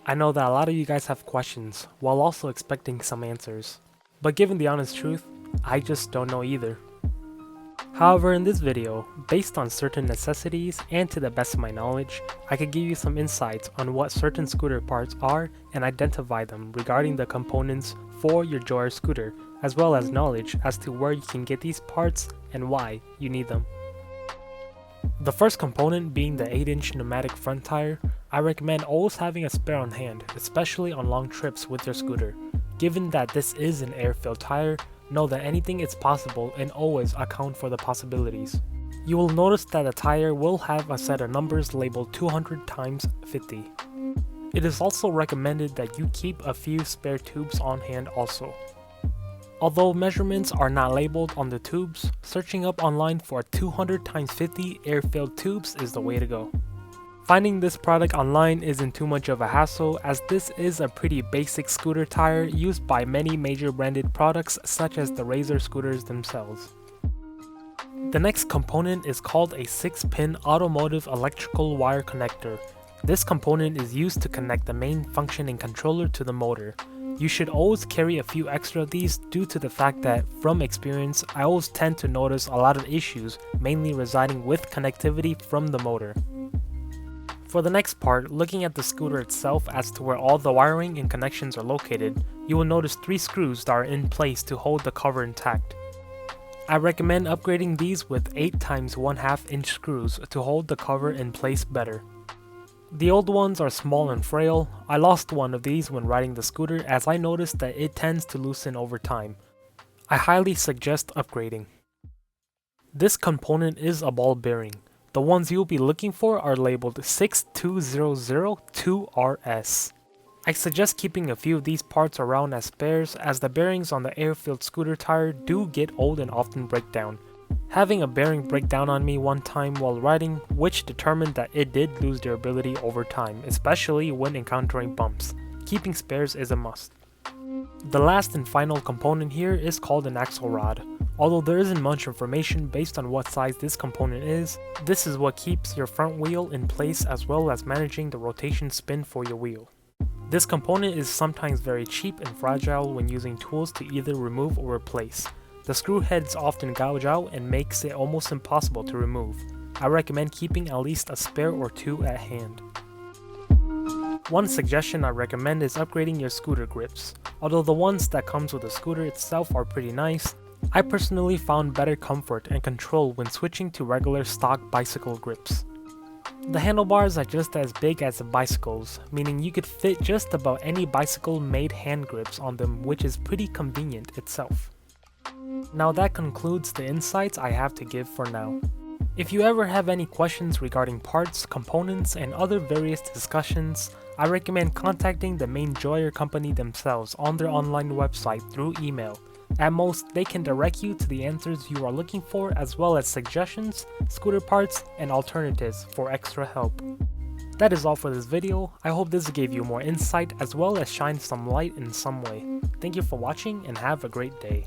I know that a lot of you guys have questions, while also expecting some answers. But given the honest truth, I just don't know either. However, in this video, based on certain necessities and to the best of my knowledge, I could give you some insights on what certain scooter parts are and identify them regarding the components for your Joyor scooter, as well as knowledge as to where you can get these parts and why you need them. The first component being the 8-inch pneumatic front tire. I recommend always having a spare on hand, especially on long trips with your scooter. Given that this is an air-filled tire, know that anything is possible and always account for the possibilities. You will notice that the tire will have a set of numbers labeled 200 x 50. It is also recommended that you keep a few spare tubes on hand also. Although measurements are not labeled on the tubes, searching up online for 200 x 50 air-filled tubes is the way to go. Finding this product online isn't too much of a hassle, as this is a pretty basic scooter tire used by many major branded products such as the Razor scooters themselves. The next component is called a 6-pin automotive electrical wire connector. This component is used to connect the main functioning controller to the motor. You should always carry a few extra of these due to the fact that, from experience, I always tend to notice a lot of issues mainly residing with connectivity from the motor. For the next part, looking at the scooter itself as to where all the wiring and connections are located, you will notice 3 screws that are in place to hold the cover intact. I recommend upgrading these with 8 x 1/2 inch screws to hold the cover in place better. The old ones are small and frail. I lost one of these when riding the scooter as I noticed that it tends to loosen over time. I highly suggest upgrading. This component is a ball bearing. The ones you'll be looking for are labeled 62002RS. I suggest keeping a few of these parts around as spares, as the bearings on the air-filled scooter tire do get old and often break down. Having a bearing break down on me one time while riding, which determined that it did lose durability over time, especially when encountering bumps. Keeping spares is a must. The last and final component here is called an axle rod. Although there isn't much information based on what size this component is, this is what keeps your front wheel in place as well as managing the rotation spin for your wheel. This component is sometimes very cheap and fragile when using tools to either remove or replace. The screw heads often gouge out and makes it almost impossible to remove. I recommend keeping at least a spare or 2 at hand. One suggestion I recommend is upgrading your scooter grips. Although the ones that comes with the scooter itself are pretty nice, I personally found better comfort and control when switching to regular stock bicycle grips. The handlebars are just as big as the bicycles, meaning you could fit just about any bicycle made hand grips on them, which is pretty convenient itself. Now that concludes the insights I have to give for now. If you ever have any questions regarding parts, components, and other various discussions, I recommend contacting the main Joyor company themselves on their online website through email. At most, they can direct you to the answers you are looking for, as well as suggestions, scooter parts, and alternatives for extra help. That is all for this video. I hope this gave you more insight as well as shined some light in some way. Thank you for watching and have a great day.